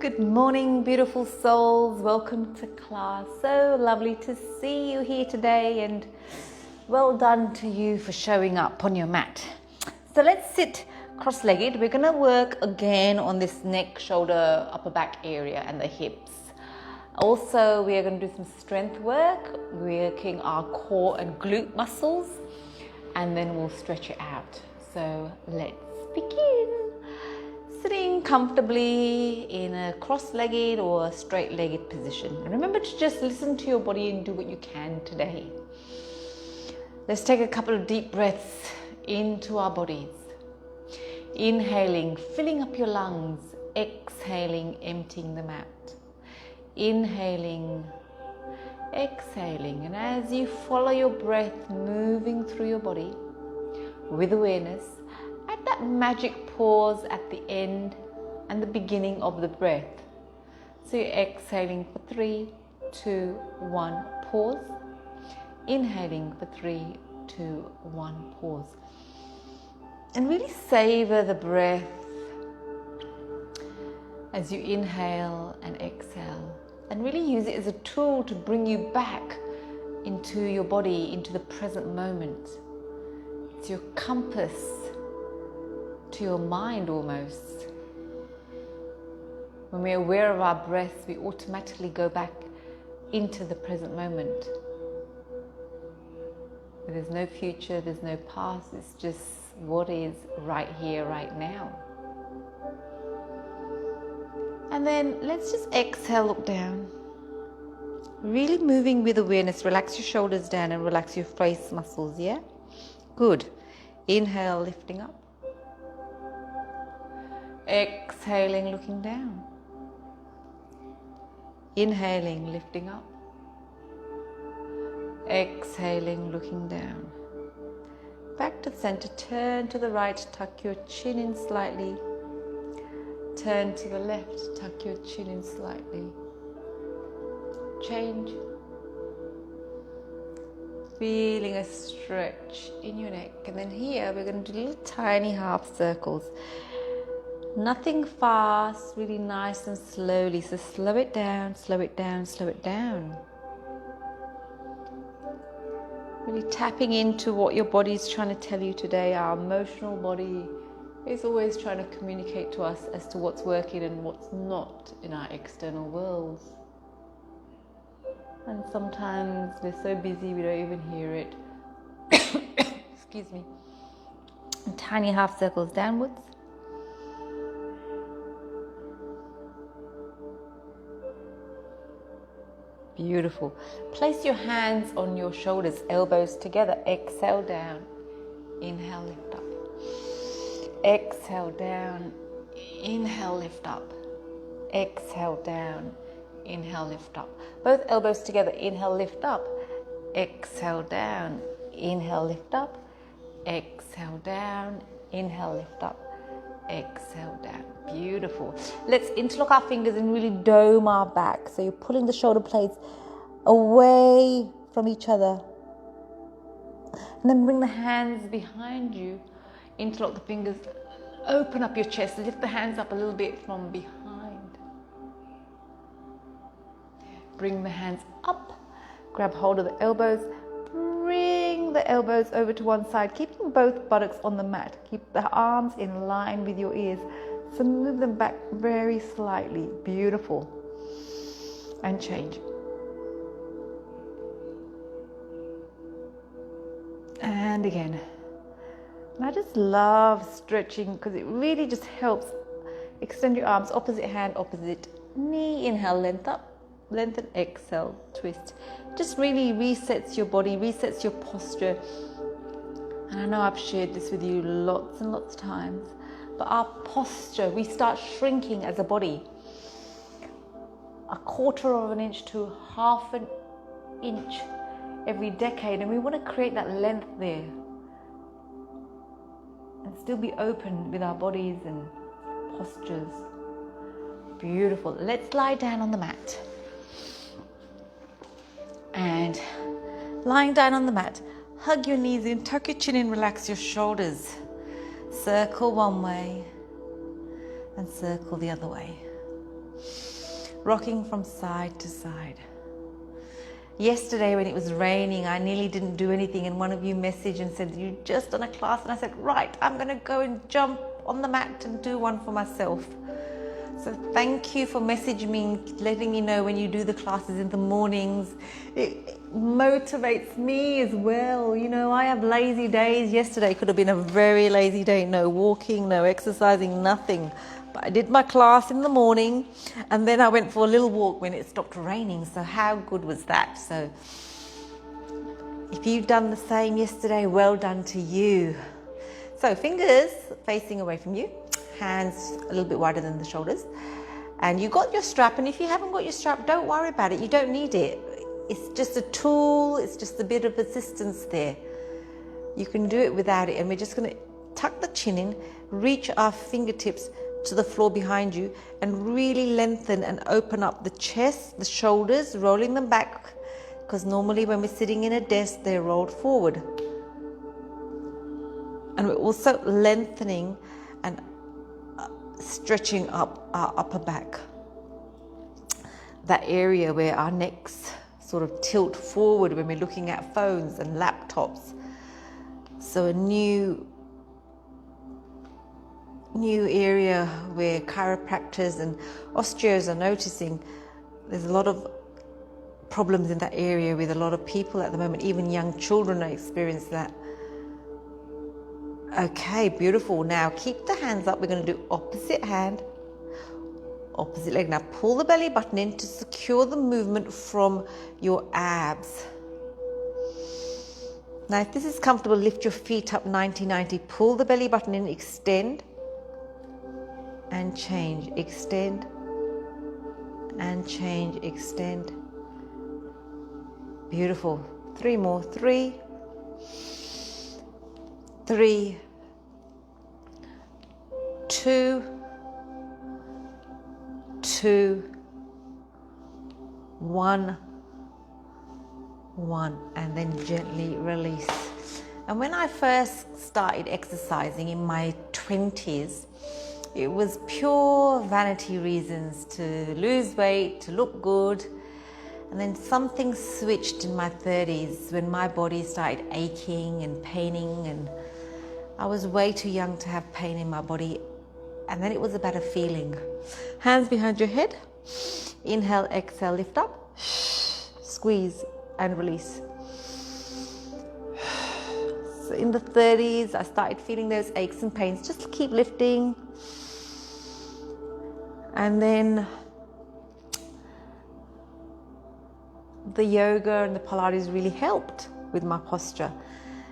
Good morning, beautiful souls. Welcome to class. So lovely to see you here today, and well done to you for showing up on your mat. So let's sit cross-legged. We're going to work again on this neck, shoulder, upper back area and the hips. Also, we are going to do some strength work, working our core and glute muscles, and then we'll stretch it out. So let's begin. Sitting comfortably in a cross-legged or a straight-legged position. And remember to just listen to your body and do what you can today. Let's take a couple of deep breaths into our bodies. Inhaling, filling up your lungs. Exhaling, emptying them out. Inhaling, exhaling. And as you follow your breath moving through your body with awareness, at that magic pause at the end and the beginning of the breath. So you're exhaling for 3, 2, 1, pause. Inhaling for 3, 2, 1, pause. And really savor the breath as you inhale and exhale. And really use it as a tool to bring you back into your body, into the present moment. It's your compass to your mind almost. When we're aware of our breath, we automatically go back into the present moment. There's no future, there's no past, it's just what is right here, right now. And then let's just exhale, look down. Really moving with awareness. Relax your shoulders down and relax your face muscles, yeah? Good. Inhale, lifting up. Exhaling, looking down. Inhaling, lifting up. Exhaling, looking down. Back to the center. Turn to the right, tuck your chin in slightly. Turn to the left, tuck your chin in slightly. Change. Feeling a stretch in your neck. And then here we're going to do little tiny half circles. Nothing fast, really nice and slowly. So slow it down, slow it down, slow it down. Really tapping into what your body is trying to tell you today. Our emotional body is always trying to communicate to us as to what's working and what's not in our external worlds. And sometimes we're so busy we don't even hear it. Excuse me. And tiny half circles downwards. Beautiful. Place your hands on your shoulders, elbows together. Exhale down. Inhale, lift up. Exhale down. Inhale, lift up. Exhale down. Inhale, lift up. Both elbows together. Inhale, lift up. Exhale down. Inhale, lift up. Exhale down. Inhale, lift up. Exhale down. Beautiful. Let's interlock our fingers and really dome our back. So you're pulling the shoulder blades away from each other. And then bring the hands behind you. Interlock the fingers. Open up your chest. Lift the hands up a little bit from behind. Bring the hands up. Grab hold of the elbows. Bring the elbows over to one side, keeping both buttocks on the mat. Keep the arms in line with your ears. So move them back very slightly. Beautiful. And change. And again. And I just love stretching because it really just helps. Extend your arms, opposite hand, opposite knee. Inhale, length up. Lengthen, exhale, twist. Just really resets your body, resets your posture. And I know I've shared this with you lots and lots of times, but our posture, we start shrinking as a body. 1/4 of an inch to 1/2 an inch every decade. And we want to create that length there. And still be open with our bodies and postures. Beautiful. Let's lie down on the mat. And lying down on the mat, hug your knees in, tuck your chin in, relax your shoulders. Circle one way and circle the other way. rocking from side to side. Yesterday when it was raining, I nearly didn't do anything, and one of you messaged and said, "You just done a class," and I said, right, I'm going to go and jump on the mat and do one for myself. So thank you for messaging me, letting me know when you do the classes in the mornings. It motivates me as well. You know, I have lazy days. Yesterday could have been a very lazy day. No walking, no exercising, nothing. But I did my class in the morning, and then I went for a little walk when it stopped raining. So how good was that? So if you've done the same yesterday, well done to you. So fingers facing away from you. Hands a little bit wider than the shoulders, and you got your strap, and if you haven't got your strap, don't worry about it. You don't need it. It's just a tool. It's just a bit of assistance there. You can do it without it, and we're just going to tuck the chin in, reach our fingertips to the floor behind you, and really lengthen and open up the chest, the shoulders, rolling them back, because normally when we're sitting in a desk, they're rolled forward. And we're also lengthening and stretching up our upper back, that area where our necks sort of tilt forward when we're looking at phones and laptops. So a new area where chiropractors and osteos are noticing there's a lot of problems in that area with a lot of people at the moment. Even young children are experiencing that. Okay, beautiful. Now keep the hands up. We're going to do opposite hand, opposite leg. Now pull the belly button in to secure the movement from your abs. Now if this is comfortable, lift your feet up 90-90. Pull the belly button in, extend and change. Extend and change. Extend. Beautiful. 3 more. 3, 3, 2, 2, 1, 1, and then gently release. And when I first started exercising in my 20s, it was pure vanity reasons, to lose weight, to look good. And then something switched in my 30s when my body started aching and paining, and I was way too young to have pain in my body. And then it was about a feeling. Hands behind your head. Inhale, exhale, lift up. Squeeze and release. So in the 30s, I started feeling those aches and pains. Just keep lifting. And then the yoga and the Pilates really helped with my posture.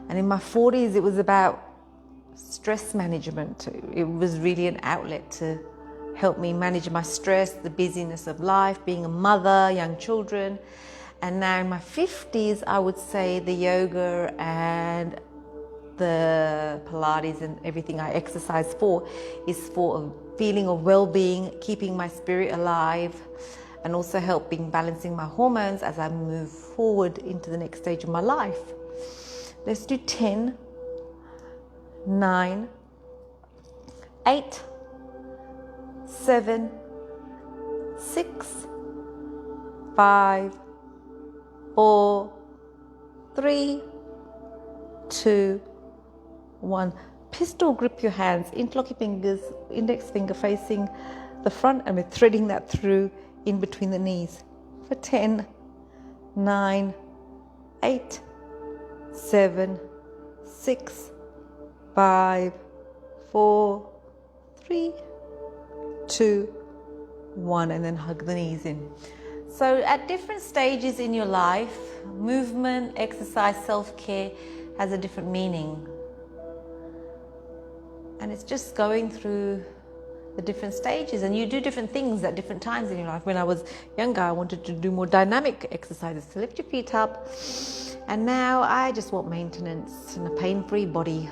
And in my 40s, it was about stress management. It was really an outlet to help me manage my stress, the busyness of life, being a mother, young children. And now in my 50s, I would say the yoga and the Pilates and everything I exercise for is for a feeling of well-being, keeping my spirit alive, and also helping balancing my hormones as I move forward into the next stage of my life. Let's do 10, 9, 8, 7, 6, 5, 4, 3, 2, 1. Pistol grip your hands, interlock your fingers, index finger facing the front, and we're threading that through in between the knees for 10, 9, 8, 7, 6, 5, 4, 3, 2, 1, and then hug the knees in. So at different stages in your life, movement, exercise, self-care has a different meaning. And it's just going through the different stages, and you do different things at different times in your life. When I was younger, I wanted to do more dynamic exercises to lift your feet up, and now I just want maintenance and a pain-free body.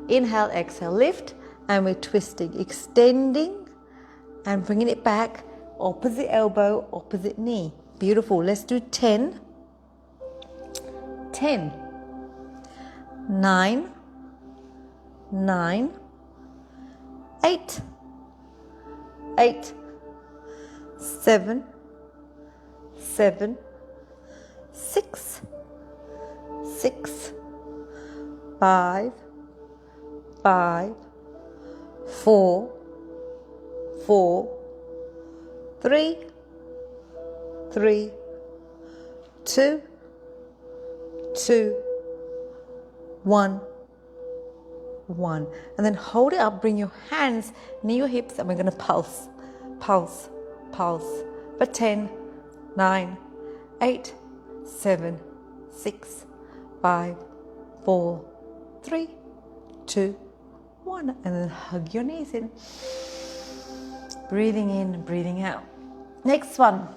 Inhale, exhale, lift, and we're twisting, extending and bringing it back, opposite elbow, opposite knee. Beautiful. Let's do 10, 10, 9, 9, 8, 8, 7, 7, 6, 6, 5, 5, 4, 4, 3, 3, 2, 2, 1, 1. And then hold it up, bring your hands near your hips, and we're going to pulse, pulse, pulse for 10, 9, 8, 7, 6, 5, 4, 3, 2, 1. And then hug your knees in. Breathing in and breathing out. Next one.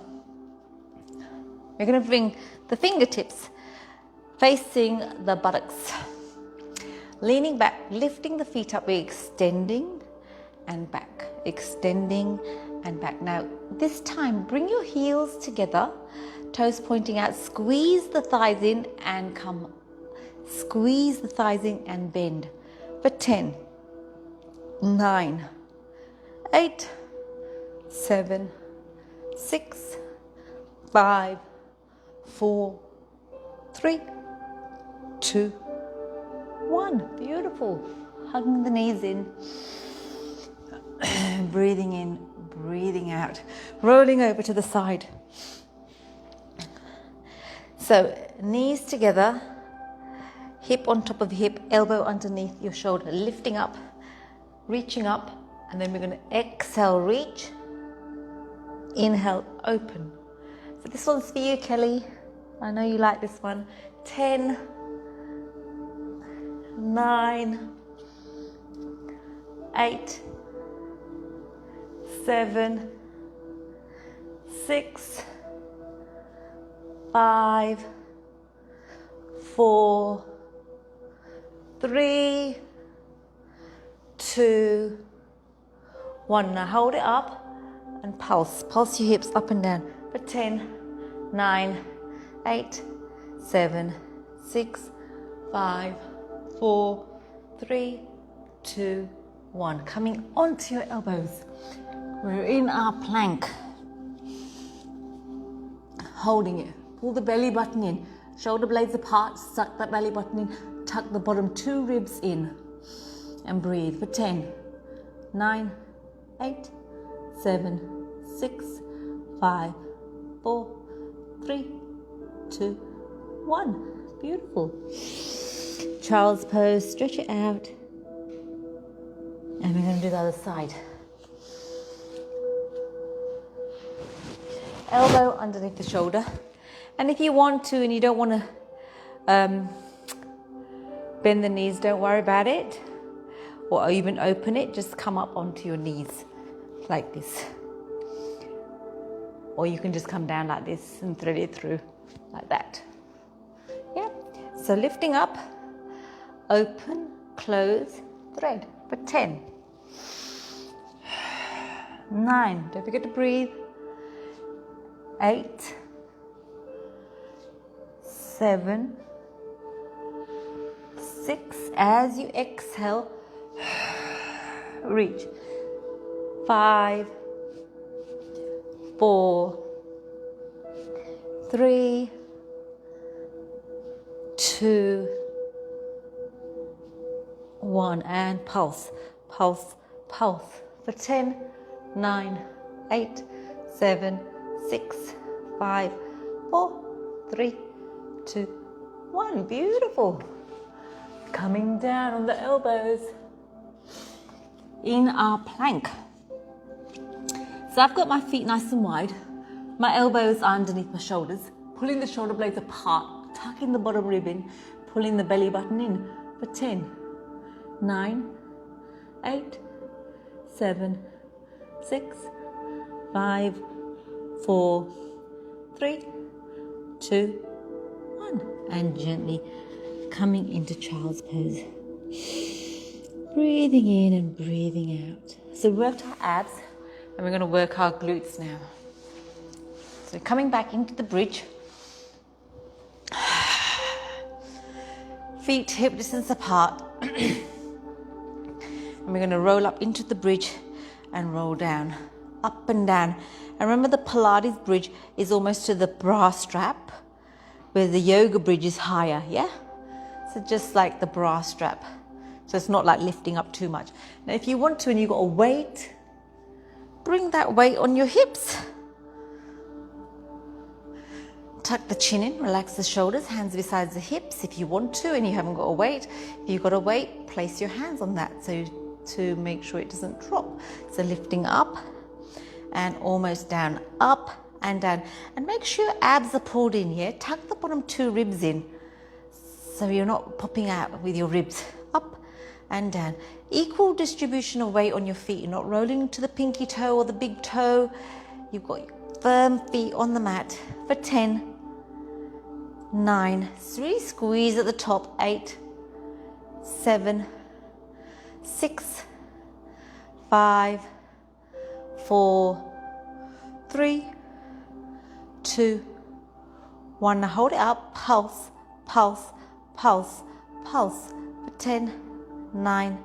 We're going to bring the fingertips facing the buttocks. Leaning back, lifting the feet up, we're extending and back, extending and back. Now, this time, bring your heels together, toes pointing out, squeeze the thighs in and come. Squeeze the thighs in and bend for 10, 9, 8, 7, 6, 5, 4, 3, 2, 1. Beautiful. Hugging the knees in. Breathing in, breathing out. Rolling over to the side. So, knees together. Hip on top of hip. Elbow underneath your shoulder. Lifting up. Reaching up. And then we're going to exhale, reach. Inhale, open. So this one's for you, Kelly. I know you like this one. 10, 9, 8, 7, 6, 5, 4, 3, 2, 1. Now hold it up and pulse. Pulse your hips up and down for 10, 9, 8, 7, 6, 5, 4, 3, 2, 1. Coming onto your elbows. We're in our plank. Holding it. Pull the belly button in. Shoulder blades apart. Suck that belly button in. Tuck the bottom 2 ribs in. And breathe for 10, 9, 8, 7, 6, 5, 4, 3, 2, 1. Beautiful. Child's pose, stretch it out. And we're going to do the other side. Elbow underneath the shoulder. And if you want to and you don't want to bend the knees, don't worry about it. Or even open it, just come up onto your knees like this. Or you can just come down like this and thread it through like that. Yeah. So lifting up, open, close, thread for 10, 9, don't forget to breathe, 8, 7, 6, as you exhale, reach, 5, 4, 3, 2, 1, and pulse, pulse, pulse for 10, 9, 8, 7, 6, 5, 4, 3, 2, 1. Beautiful. Coming down on the elbows in our plank. So I've got my feet nice and wide. My elbows are underneath my shoulders. Pulling the shoulder blades apart, tucking the bottom rib in, pulling the belly button in for 10, 9, 8, 7, 6, 5, 4, 3, 2, 1. And gently coming into child's pose. Breathing in and breathing out. So we worked our abs and we're going to work our glutes now. So coming back into the bridge. Feet hip distance apart. And we're going to roll up into the bridge and roll down up and down. And remember, the Pilates bridge is almost to the bra strap, where the yoga bridge is higher, yeah? So just like the bra strap. So it's not like lifting up too much. Now if you want to and you've got a weight, bring that weight on your hips. Tuck the chin in, relax the shoulders, hands beside the hips if you want to and you haven't got a weight. If you've got a weight, place your hands on that so to make sure it doesn't drop. So lifting up and almost down, up and down. And make sure your abs are pulled in, yeah? Tuck the bottom 2 ribs in so you're not popping out with your ribs. Up and down. Equal distribution of weight on your feet. You're not rolling into the pinky toe or the big toe. You've got firm feet on the mat for 10, 9, 3, squeeze at the top, 8, 7, 6, 5, 4, 3, 2, 1. Now hold it up, pulse, pulse, pulse, pulse for 10, 9,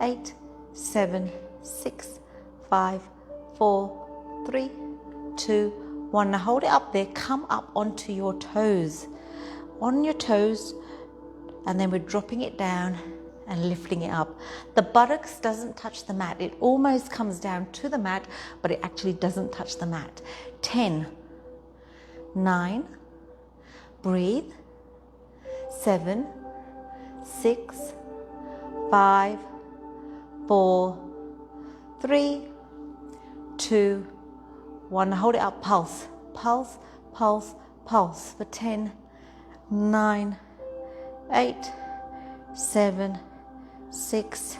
8, 7, 6, 5, 4, 3, 2, 1. Now hold it up there, come up onto your toes. On your toes, and then we're dropping it down and lifting it up. The buttocks doesn't touch the mat. It almost comes down to the mat, but it actually doesn't touch the mat. 10, 9, breathe, 7, 6, 5, 4, 3, 2, 1. Hold it up, pulse, pulse, pulse, pulse for 10, 9, 8, 7, 6,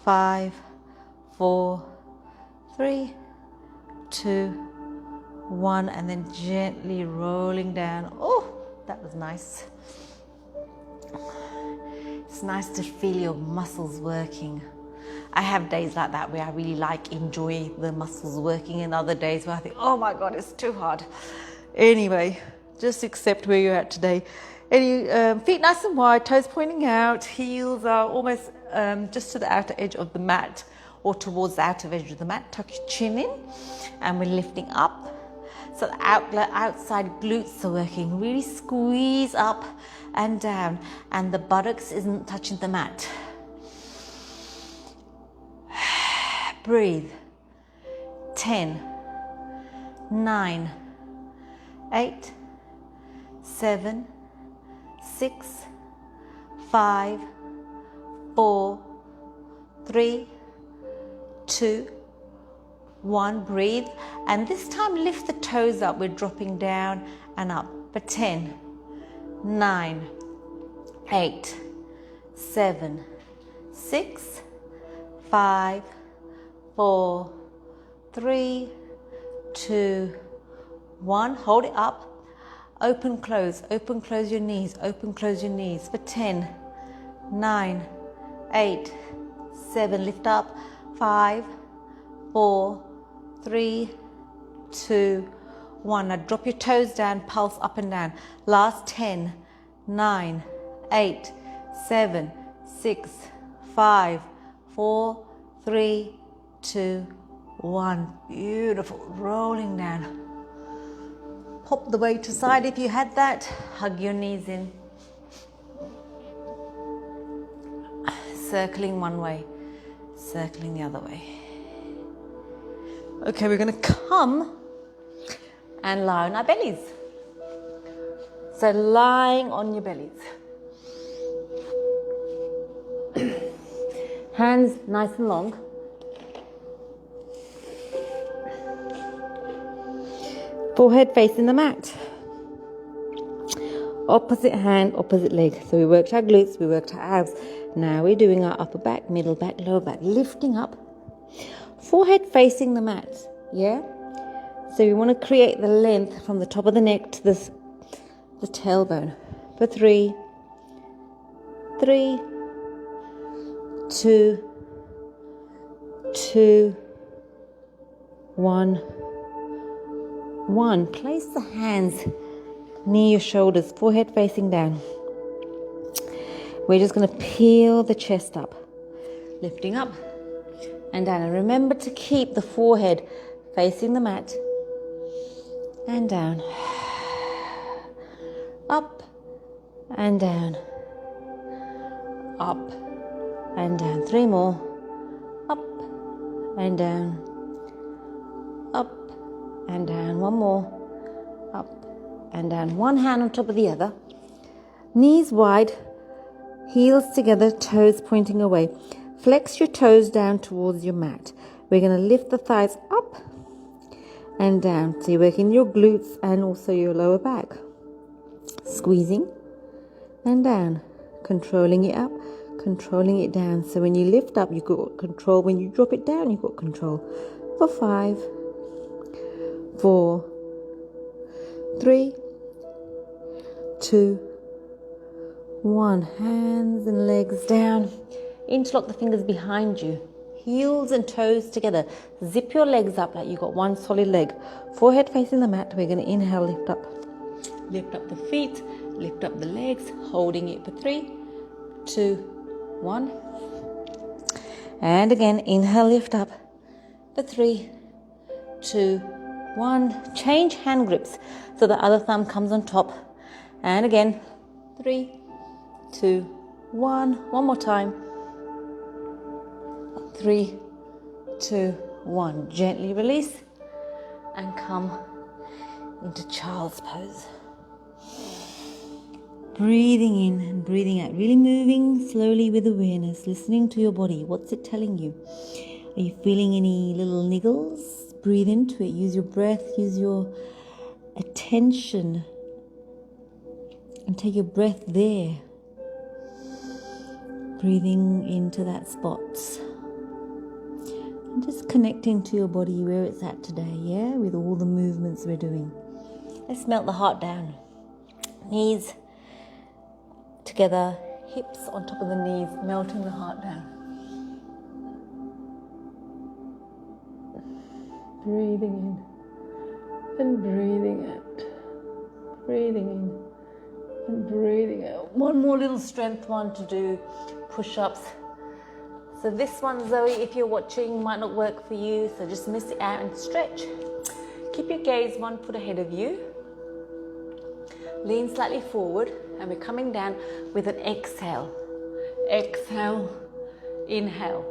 5, 4, 3, 2, 1, and then gently rolling down. Oh, that was nice. It's nice to feel your muscles working. I have days like that where I really enjoy the muscles working, and other days where I think, oh my God, it's too hard. Anyway, just accept where you're at today. Feet nice and wide, toes pointing out, heels are almost just to the outer edge of the mat or towards the outer edge of the mat. Tuck your chin in and we're lifting up. So the outside glutes are working. Really squeeze up and down, and the buttocks isn't touching the mat. Breathe. 10, 9, 8, 7, 6, 5, 4, 3, 2, 1. Breathe, and this time lift the toes up. We're dropping down and up for 10, 9, 8, 7, 6, 5, 4, 3, 2, 1. Hold it up. Open, close your knees, open, close your knees for 10, 9, 8, 7, lift up, 5, 4, 3, 2, 1. Now drop your toes down, pulse up and down. Last 10, 9, 8, 7, 6, 5, 4, 3, 2, 1. Beautiful, rolling down. Pop the weight aside if you had that. Hug your knees in. Circling one way, circling the other way. Okay, we're going to come and lie on our bellies. So lying on your bellies. Hands nice and long. Forehead facing the mat. Opposite hand, opposite leg. So we worked our glutes, we worked our abs. Now we're doing our upper back, middle back, lower back. Lifting up. Forehead facing the mat. Yeah? So we want to create the length from the top of the neck to the tailbone. For 3, 3, 2, 2, 1. 1. Place the hands near your shoulders, forehead facing down. We're just going to peel the chest up, lifting up and down. And remember to keep the forehead facing the mat, and down, up and down, up and down. 3 more, up and down, up and down. 1 more, up and down. One hand on top of the other, knees wide, heels together, toes pointing away. Flex your toes down towards your mat. We're going to lift the thighs up and down. So you're working your glutes and also your lower back. Squeezing and down. Controlling it up, controlling it down. So when you lift up, you've got control. When you drop it down, you've got control. For 5, 4, 3, 2, 1. Hands and legs down. Interlock the fingers behind you. Heels and toes together. Zip your legs up like you've got one solid leg. Forehead facing the mat. We're going to inhale, lift up. Lift up the feet, lift up the legs, holding it for 3, 2, 1. And again, inhale, lift up for 3, 2, 1. Change hand grips so the other thumb comes on top. And again, 3, 2, 1. One more time. 3, 2, 1. Gently release and come into child's pose. Breathing in and breathing out. Really moving slowly with awareness. Listening to your body. What's it telling you? Are you feeling any little niggles? Breathe into it. Use your breath. Use your attention. And take your breath there. Breathing into that spot. And just connecting to your body where it's at today, yeah? With all the movements we're doing. Let's melt the heart down. Knees together, hips on top of the knees, melting the heart down. Breathing in and breathing out. Breathing in and breathing out. One more little strength one to do, push-ups. So this one, Zoe, if you're watching, might not work for you, so just miss it out and stretch. Keep your gaze 1 foot ahead of you. Lean slightly forward, and we're coming down with an exhale. Exhale, inhale.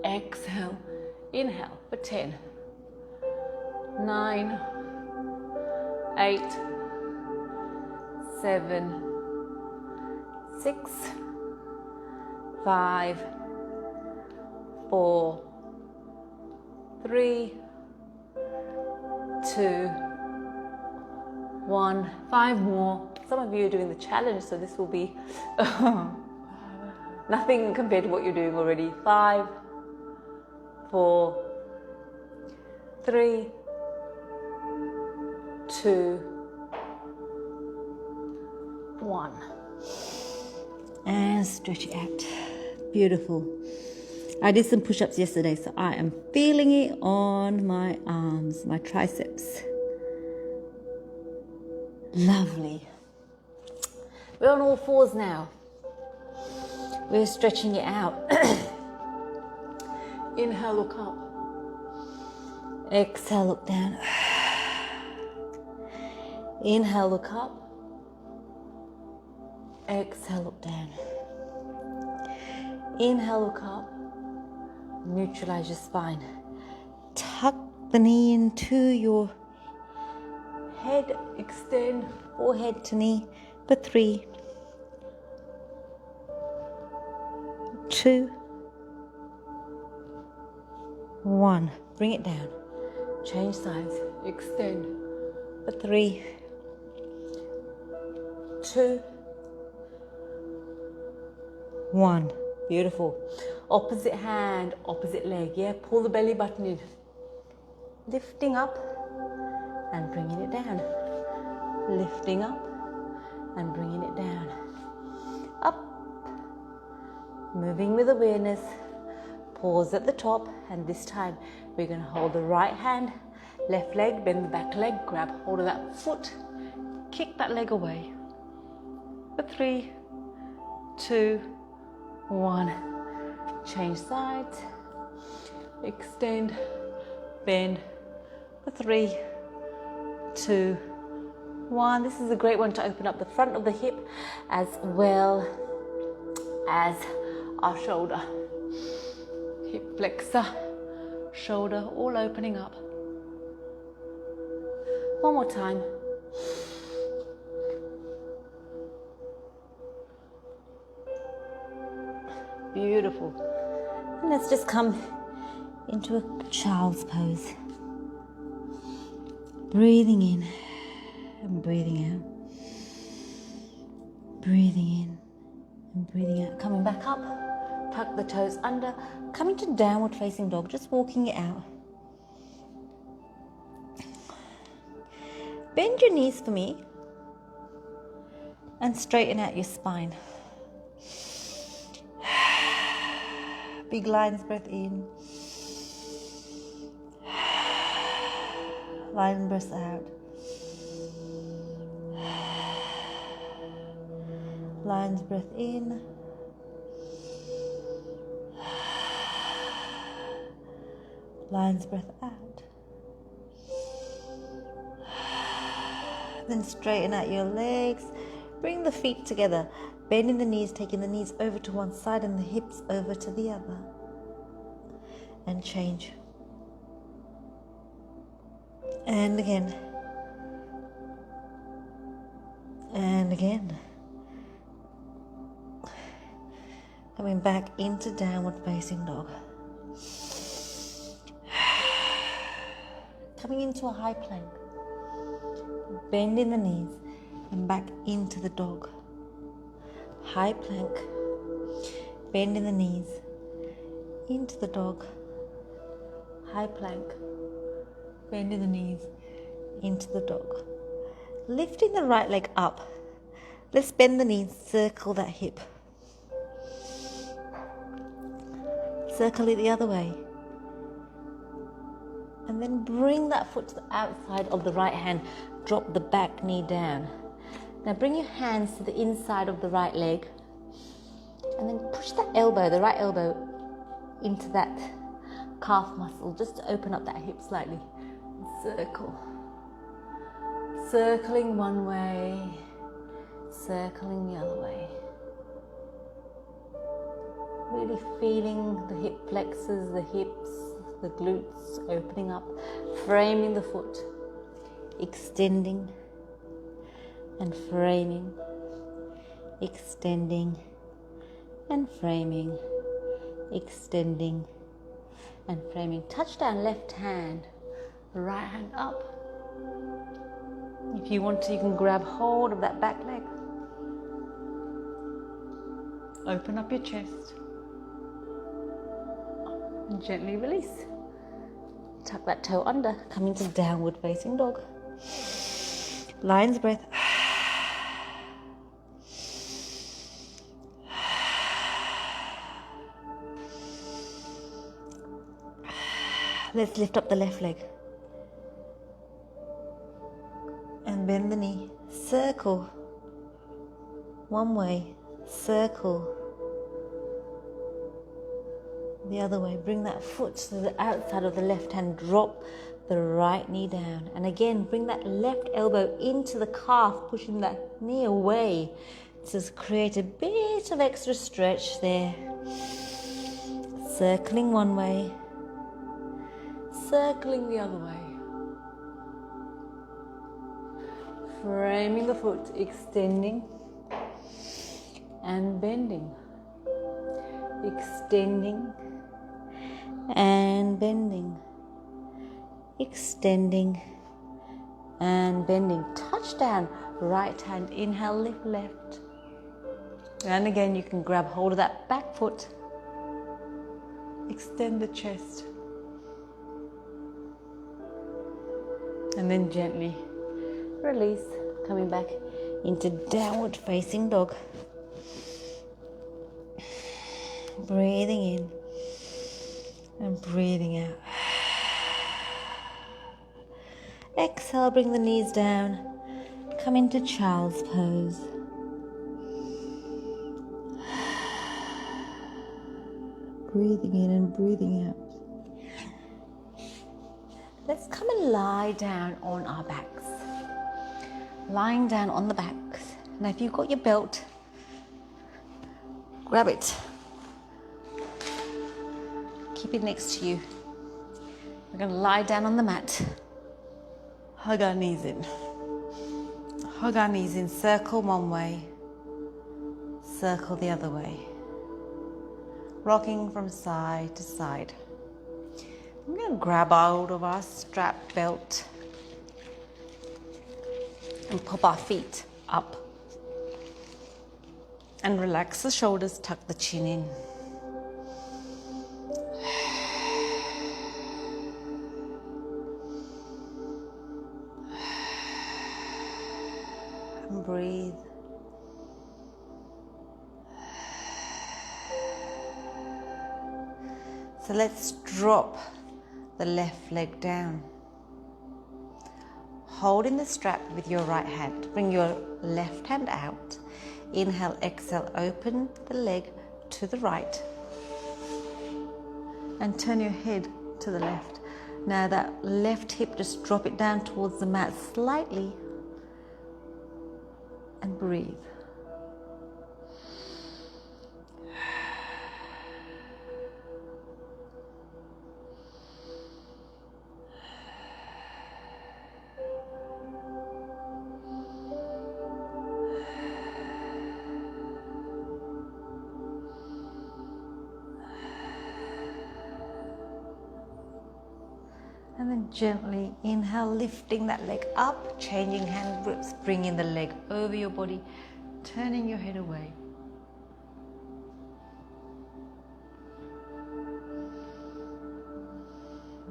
Exhale, inhale for 10, 9, 8, 7, 6, 5, 4, 3, 2, 1. 5 more. Some of you are doing the challenge, so this will be nothing compared to what you're doing already. 5, 4, 3, 2, 1. And stretch it out. Beautiful. I did some push-ups yesterday, so I am feeling it on my arms, my triceps. Lovely. We're on all fours now. We're stretching it out. Inhale, look up. Exhale, look down. Inhale, look up. Exhale, look down. Inhale, look up. Neutralize your spine. Tuck the knee into your head. Extend forehead to knee for 3, 2, 1. Bring it down. Change sides. Extend for 3, 2, 1. Beautiful. Opposite hand, opposite leg. Yeah, pull the belly button in. Lifting up and bringing it down. Lifting up and bringing it down. Up. Moving with awareness. Pause at the top, and this time we're going to hold the right hand, left leg, bend the back leg, grab hold of that foot, kick that leg away. For 3, 2, 1. Change sides. Extend, bend, for 3, 2, 1. This is a great one to open up the front of the hip as well as our shoulder. Hip flexor, shoulder, all opening up. One more time. Beautiful. And let's just come into a child's pose. Breathing in and breathing out. Breathing in and breathing out. Coming back up. Tuck the toes under. Coming to downward facing dog. Just walking it out. Bend your knees for me. And straighten out your spine. Big lion's breath in. Lion breath out. Lion's breath in. Lion's breath out. Then straighten out your legs. Bring the feet together. Bending the knees, taking the knees over to one side and the hips over to the other. And change. And again. And again. Coming back into downward facing dog. Coming into a high plank. Bending the knees and back into the dog. High plank. Bending the knees into the dog. High plank. Bending the knees into the dog. Lifting the right leg up. Let's bend the knees, circle that hip. Circle it the other way. And then bring that foot to the outside of the right hand. Drop the back knee down. Now bring your hands to the inside of the right leg. And then push that elbow, the right elbow, into that calf muscle, just to open up that hip slightly. Circle. Circling one way, circling the other way. Really feeling the hip flexors, the hips, the glutes opening up, framing the foot, extending and framing, extending and framing, extending and framing. Touch down, left hand, right hand up. If you want to, you can grab hold of that back leg. Open up your chest. And gently release. Tuck that toe under, come into downward facing dog. Lion's breath. Let's lift up the left leg. And bend the knee. Circle. One way. Circle. The other way. Bring that foot to the outside of the left hand. Drop the right knee down. And again, bring that left elbow into the calf, pushing that knee away. Just create a bit of extra stretch there. Circling one way. Circling the other way. Framing the foot, extending and bending. Extending and bending. Extending and bending. Touch down, right hand, inhale, lift left. And again, you can grab hold of that back foot. Extend the chest. And then gently release, coming back into downward facing dog. Breathing in and breathing out. Exhale, bring the knees down. Come into child's pose. Breathing in and breathing out. let's come and lie down on our backs. Lying down on the backs. Now if you've got your belt, grab it. Keep it next to you. We're going to lie down on the mat. Hug our knees in. Hug our knees in. Circle one way. Circle the other way. Rocking from side to side. I'm going to grab hold of our strap belt and pop our feet up. And relax the shoulders, tuck the chin in. And breathe. So let's drop the left leg down. Holding the strap with your right hand. Bring your left hand out. Inhale, exhale, open the leg to the right. And turn your head to the left. Now that left hip, just drop it down towards the mat slightly. And breathe. And then gently inhale, lifting that leg up, changing hand grips, bringing the leg over your body, turning your head away.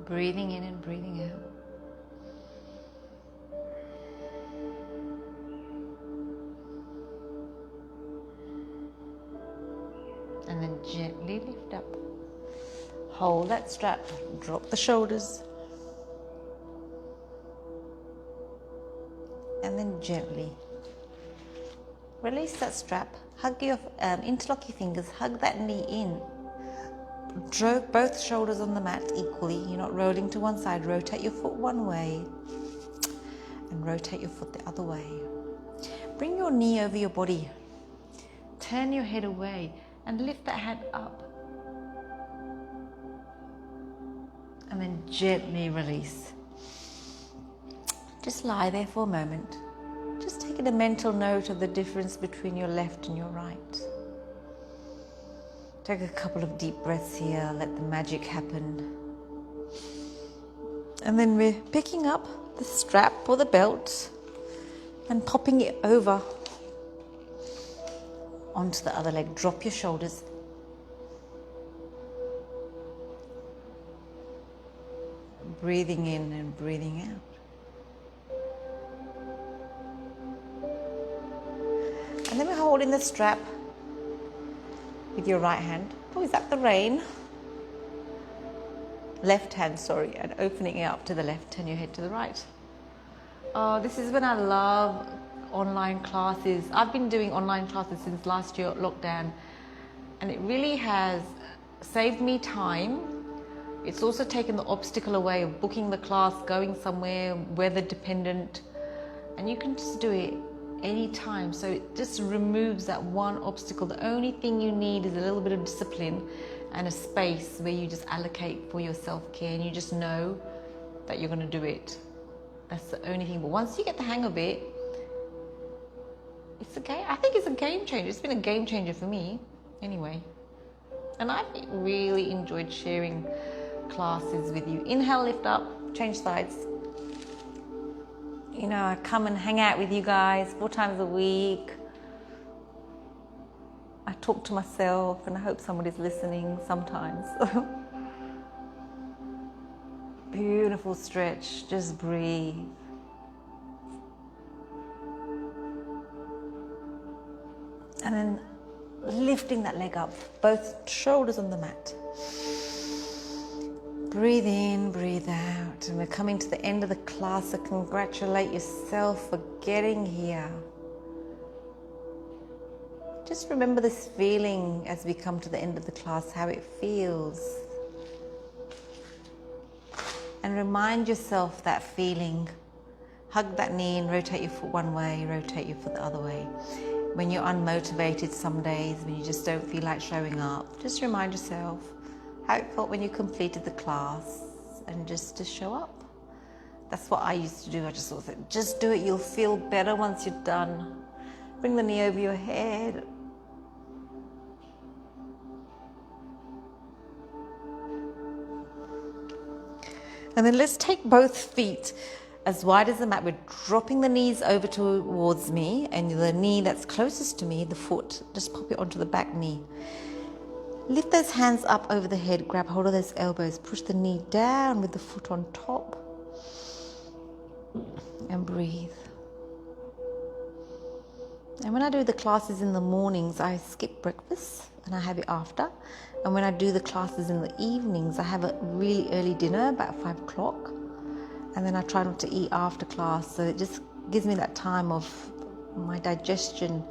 Breathing in and breathing out. And then gently lift up. Hold that strap, drop the shoulders. And then gently release that strap, interlock your fingers, hug that knee in. Draw both shoulders on the mat equally. You're not rolling to one side. Rotate your foot one way and rotate your foot the other way. Bring your knee over your body. Turn your head away and lift that hand up. And then gently release. Just lie there for a moment. Just taking a mental note of the difference between your left and your right. Take a couple of deep breaths here. Let the magic happen. And then we're picking up the strap or the belt and popping it over onto the other leg. Drop your shoulders. Breathing in and breathing out. And then we're holding the strap with your right hand. Oh, is that the rain? Left hand, sorry, and opening it up to the left, turn your head to the right. Oh, this is when I love online classes. I've been doing online classes since last year lockdown, and it really has saved me time. It's also taken the obstacle away of booking the class, going somewhere, weather dependent, and you can just do it anytime. So it just removes that one obstacle. The only thing you need is a little bit of discipline and a space where you just allocate for your self-care, and you just know that you're going to do it. That's the only thing. But once you get the hang of it, it's a game. I think it's a game changer. It's been a game changer for me anyway. And I've really enjoyed sharing classes with you. Inhale, lift up, change sides. You know, I come and hang out with you guys 4 times a week. I talk to myself and I hope somebody's listening sometimes. Beautiful stretch, just breathe. And then lifting that leg up, both shoulders on the mat. Breathe in, breathe out. And we're coming to the end of the class, so congratulate yourself for getting here. Just remember this feeling as we come to the end of the class, how it feels. And remind yourself that feeling. Hug that knee and rotate your foot one way, rotate your foot the other way. When you're unmotivated some days, when you just don't feel like showing up, just remind yourself how it felt when you completed the class and just to show up. That's what I used to do. I just thought, just do it. You'll feel better once you're done. Bring the knee over your head. And then let's take both feet as wide as the mat. We're dropping the knees over towards me, and the knee that's closest to me, the foot, just pop it onto the back knee. Lift those hands up over the head, grab hold of those elbows, push the knee down with the foot on top, and breathe. And when I do the classes in the mornings, I skip breakfast and I have it after. And when I do the classes in the evenings, I have a really early dinner, about 5 o'clock. And then I try not to eat after class. So it just gives me that time of my digestion,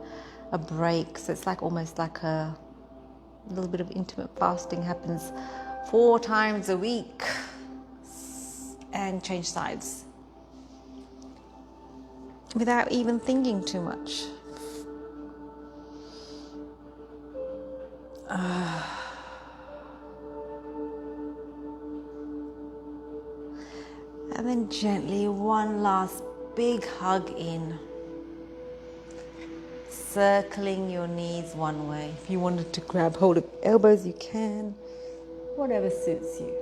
a break. So it's like almost like a little bit of intermittent fasting happens 4 times a week. And change sides without even thinking too much. And then gently, one last big hug in. Circling your knees one way. If you wanted to grab hold of elbows, you can. Whatever suits you.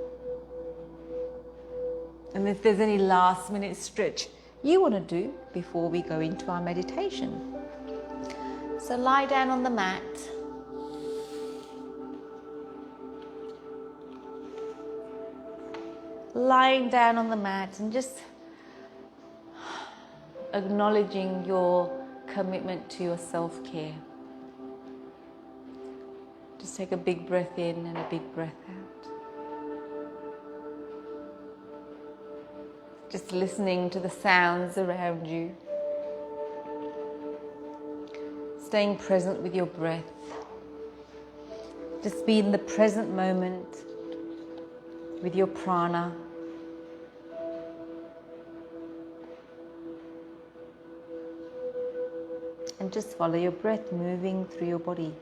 And if there's any last minute stretch you want to do before we go into our meditation. So lie down on the mat. Lying down on the mat and just acknowledging your commitment to your self-care. Just take a big breath in and a big breath out. Just listening to the sounds around you. Staying present with your breath. Just be in the present moment with your prana. And just follow your breath moving through your body.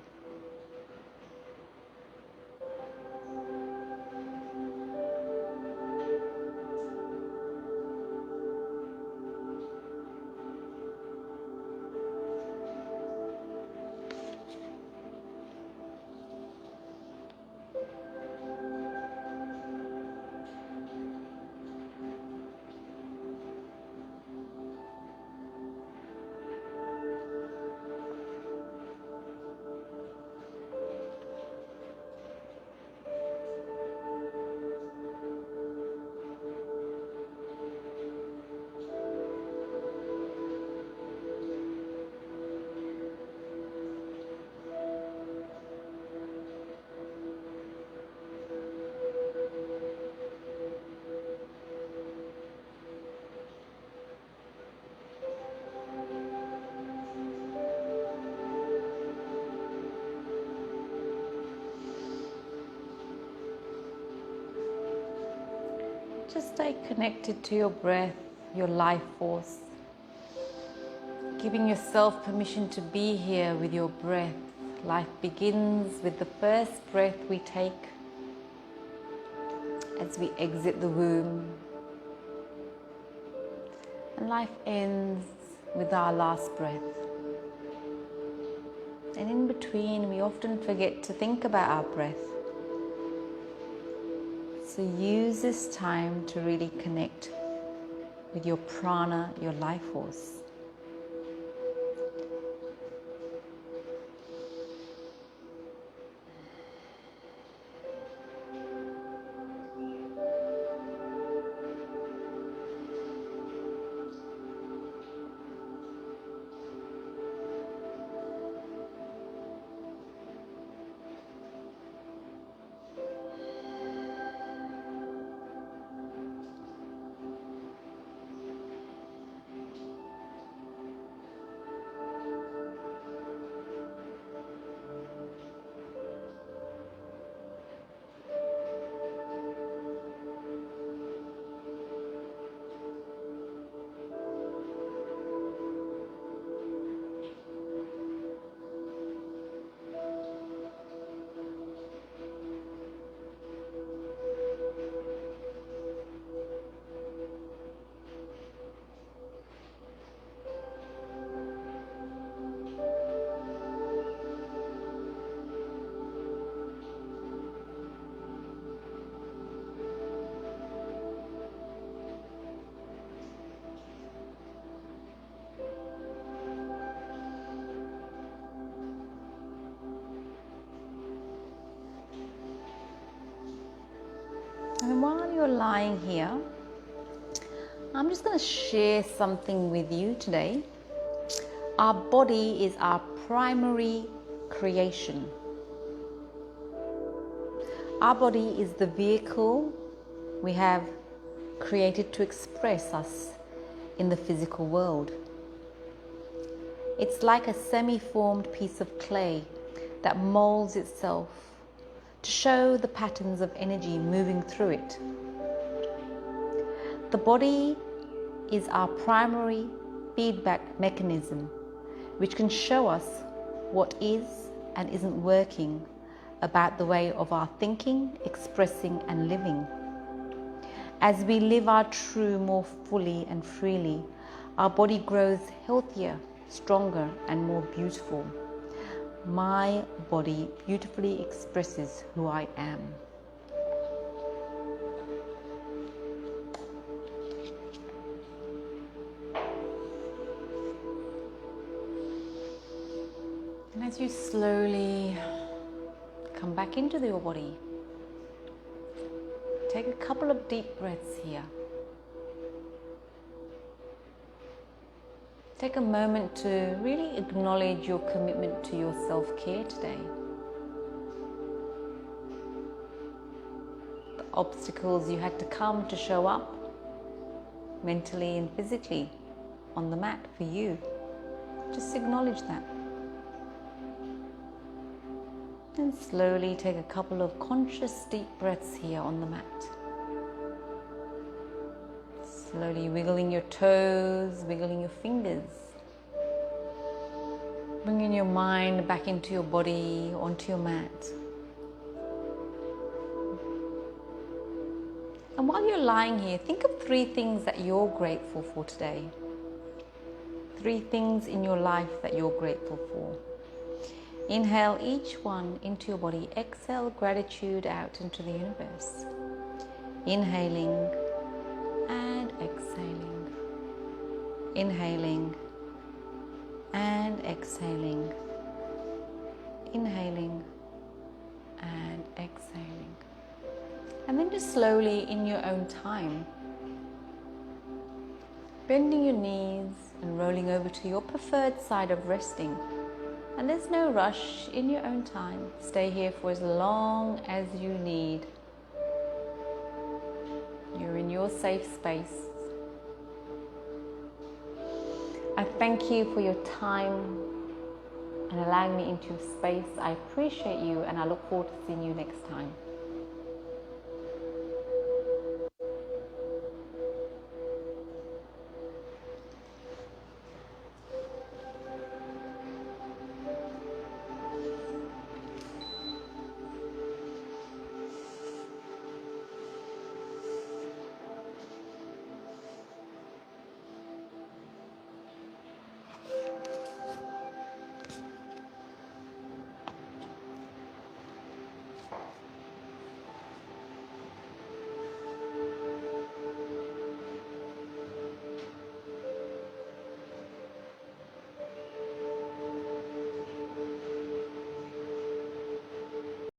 Just stay connected to your breath, your life force. Giving yourself permission to be here with your breath. Life begins with the first breath we take as we exit the womb. And life ends with our last breath. And in between, we often forget to think about our breath. So use this time to really connect with your prana, your life force. lying here, I'm just going to share something with you today. Our body is our primary creation. Our body is the vehicle we have created to express us in the physical world. It's like a semi-formed piece of clay that molds itself to show the patterns of energy moving through it. The body is our primary feedback mechanism, which can show us what is and isn't working about the way of our thinking, expressing and living. As we live our true more fully and freely, our body grows healthier, stronger and more beautiful. My body beautifully expresses who I am. And as you slowly come back into your body, take a couple of deep breaths here. Take a moment to really acknowledge your commitment to your self-care today. The obstacles you had to come to show up mentally and physically on the mat for you. Just acknowledge that. And slowly take a couple of conscious deep breaths here on the mat. Slowly wiggling your toes, wiggling your fingers. Bringing your mind back into your body, onto your mat. And while you're lying here, think of 3 things that you're grateful for today. 3 things in your life that you're grateful for. Inhale each one into your body. Exhale gratitude out into the universe. Inhaling and exhaling. Inhaling and exhaling. Inhaling and exhaling. And then just slowly in your own time, bending your knees and rolling over to your preferred side of resting. And there's no rush, in your own time. Stay here for as long as you need. You're in your safe space. I thank you for your time and allowing me into your space. I appreciate you and I look forward to seeing you next time.